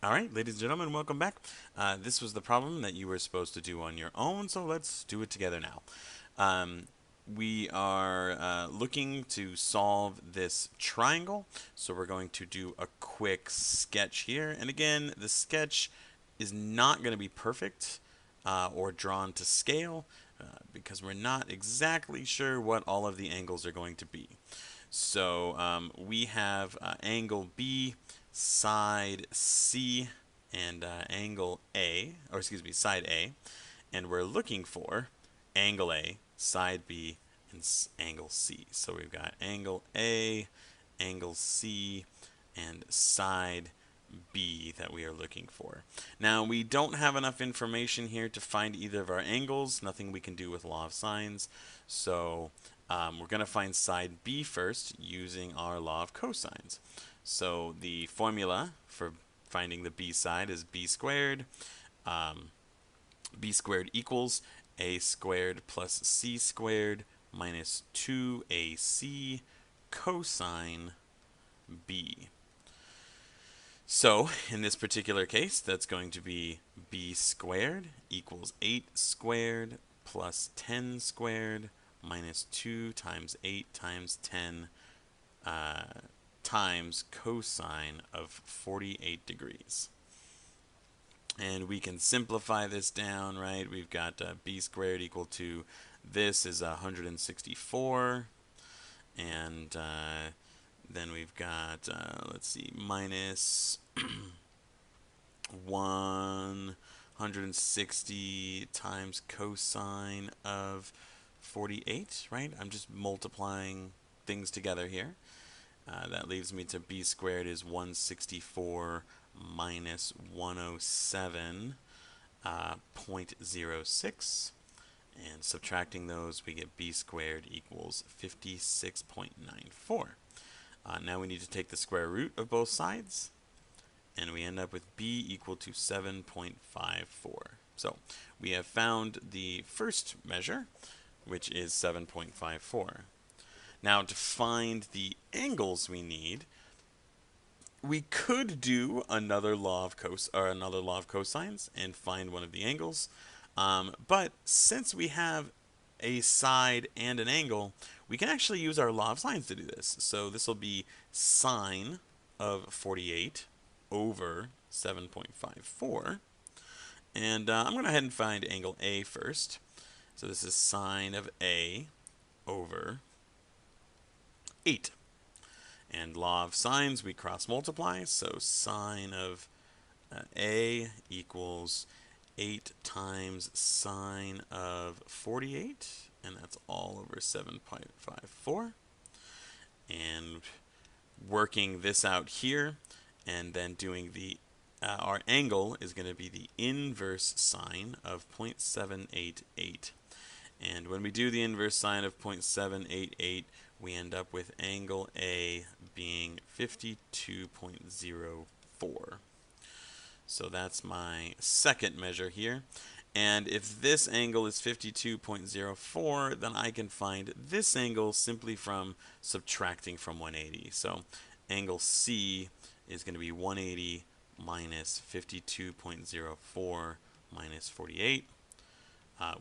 All right, ladies and gentlemen, welcome back. This was the problem that you were supposed to do on your own, so let's do it together now. Um, we are looking to solve this triangle, so we're going to do a quick sketch here. And again, the sketch is not going to be perfect or drawn to scale because we're not exactly sure what all of the angles are going to be. So we have angle B, side C, and angle A, or excuse me, side A, and we're looking for angle A, side B, and angle C. So we've got angle A, angle C, and side B that we are looking for. Now, we don't have enough information here to find either of our angles, nothing we can do with law of sines, so we're going to find side B first using our law of cosines. So the formula for finding the B side is B squared. B squared equals A squared plus C squared minus 2AC cosine B. So, in this particular case, that's going to be B squared equals 8 squared plus 10 squared minus 2 times 8 times 10 times cosine of 48 degrees. And we can simplify this down, right? We've got B squared equal to, this is 164, and then we've got, let's see, minus 160 times cosine of 48, right? I'm just multiplying things together here. That leaves me to B squared is 164 minus 107.06. And subtracting those, we get B squared equals 56.94. Now we need to take the square root of both sides, and we end up with B equal to 7.54. So we have found the first measure, which is 7.54. Now to find the angles we need, we could do another law of cosines and find one of the angles. But since we have a side and an angle, we can actually use our law of sines to do this. So this will be sine of 48 over 7.54. And I'm going to go ahead and find angle A first. So this is sine of A over 8. And law of sines, we cross multiply. So sine of A equals 8 times sine of 48, and that's all over 7.54. And working this out here, and then doing the our angle is going to be the inverse sine of 0.788. And when we do the inverse sine of 0.788, we end up with angle A being 52.04. So that's my second measure here. And if this angle is 52.04, then I can find this angle simply from subtracting from 180. So angle C is going to be 180 minus 52.04 minus 48,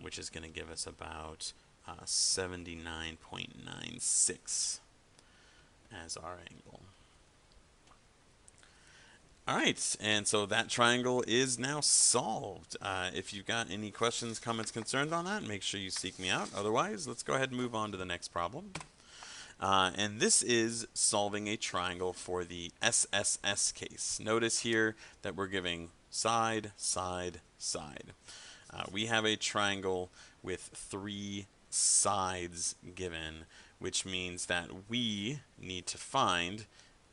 which is going to give us about 79.96 as our angle. Alright, and so that triangle is now solved. If you've got any questions, comments, concerns on that, make sure you seek me out. Otherwise, let's go ahead and move on to the next problem. And this is solving a triangle for the SSS case. Notice here that we're giving side, side, side. We have a triangle with 3 sides given, which means that we need to find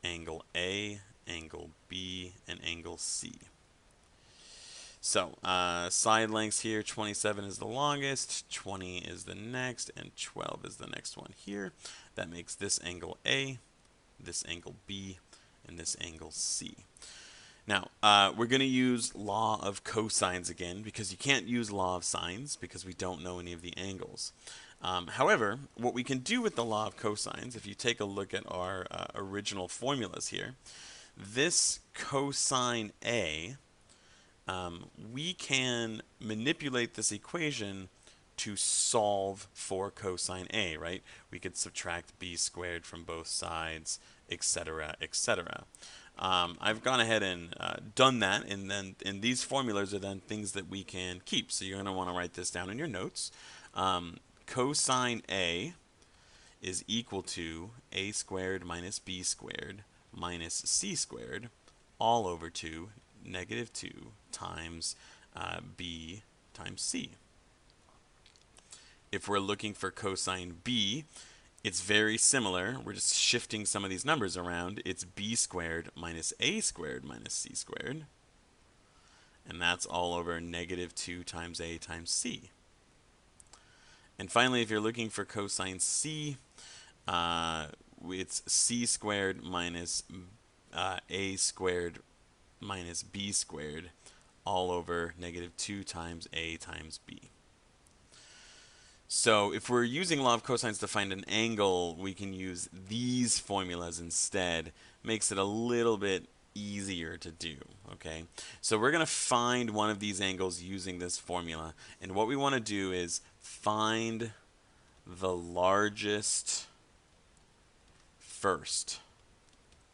angle A, angle B, and angle C. So side lengths here, 27 is the longest, 20 is the next, and 12 is the next one here. That makes this angle A, this angle B, and this angle C. Now, we're going to use law of cosines again, because you can't use law of sines because we don't know any of the angles. However, what we can do with the law of cosines, if you take a look at our original formulas here, this cosine A, we can manipulate this equation to solve for cosine A, right? We could subtract b squared from both sides, etc., etc. I've gone ahead and done that, and these formulas are then things that we can keep. So you're going to want to write this down in your notes. Cosine A is equal to a squared minus b squared minus c squared all over 2 negative 2 times b times c. If we're looking for cosine b, it's very similar. We're just shifting some of these numbers around. It's b squared minus a squared minus c squared. And that's all over negative 2 times a times c. And finally, if you're looking for cosine c, it's c squared minus a squared minus b squared all over negative 2 times a times b. So if we're using law of cosines to find an angle, we can use these formulas instead. Makes it a little bit easier to do, okay? So we're going to find one of these angles using this formula. And what we want to do is find the largest first,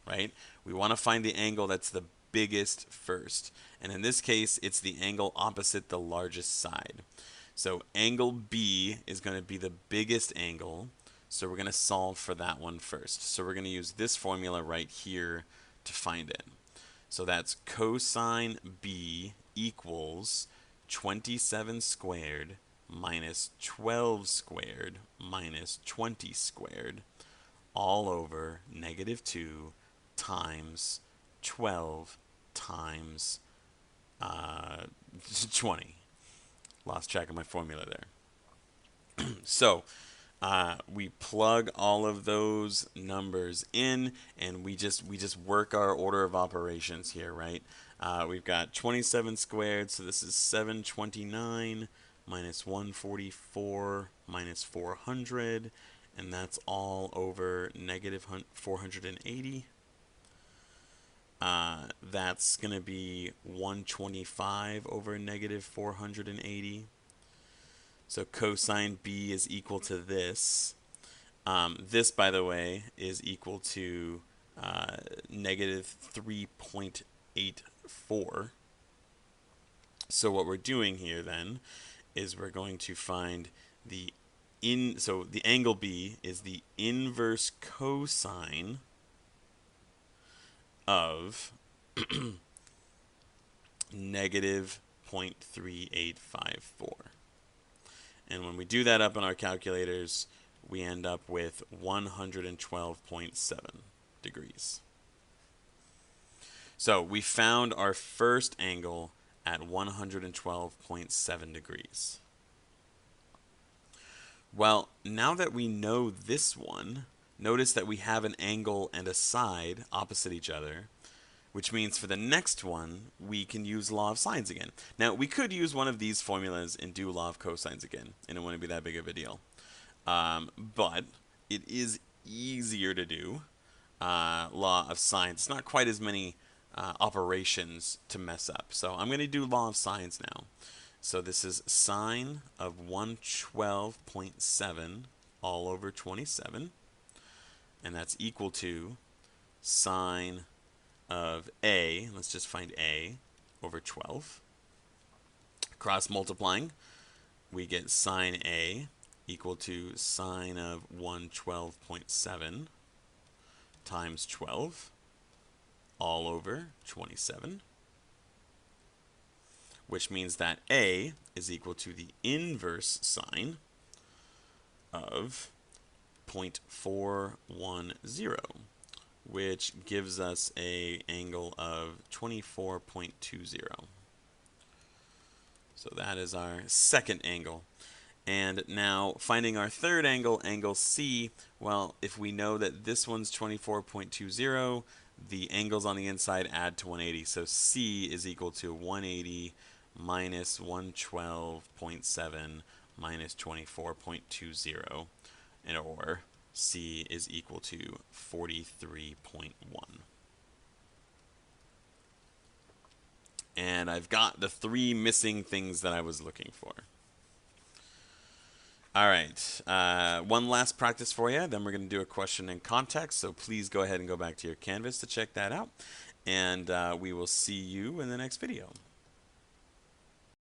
right? We want to find the angle that's the biggest first. And in this case, it's the angle opposite the largest side. So angle B is going to be the biggest angle, so we're going to solve for that one first. So we're going to use this formula right here to find it. So that's cosine B equals 27 squared minus 12 squared minus 20 squared all over negative 2 times 12 times 20. Lost track of my formula there. So we plug all of those numbers in, and we just work our order of operations here, right? We've got 27 squared, so this is 729 minus 144 minus 400, and that's all over negative 480. That's going to be 125 over negative 480. So cosine B is equal to this. This, by the way, is equal to negative 3.84. So what we're doing here then is we're going to find so the angle B is the inverse cosine of negative 0.3854. And when we do that up in our calculators, we end up with 112.7 degrees. So we found our first angle at 112.7 degrees. Well, now that we know this one, notice that we have an angle and a side opposite each other, which means for the next one, we can use law of sines again. Now, we could use one of these formulas and do law of cosines again, and it wouldn't be that big of a deal. But it is easier to do law of sines. It's not quite as many operations to mess up. So I'm going to do law of sines now. So this is sine of 112.7 all over 27. And that's equal to sine of A, let's just find A, over 12. Cross multiplying, we get sine A equal to sine of 112.7 times 12 all over 27, which means that A is equal to the inverse sine of 0.410, which gives us an angle of 24.20. So that is our second angle. And now finding our third angle, angle C, well, if we know that this one's 24.20, the angles on the inside add to 180. So C is equal to 180 minus 112.7 minus 24.20, and or C is equal to 43.1. And I've got the 3 missing things that I was looking for. All right, one last practice for you, then we're going to do a question in context, so please go ahead and go back to your Canvas to check that out, and we will see you in the next video.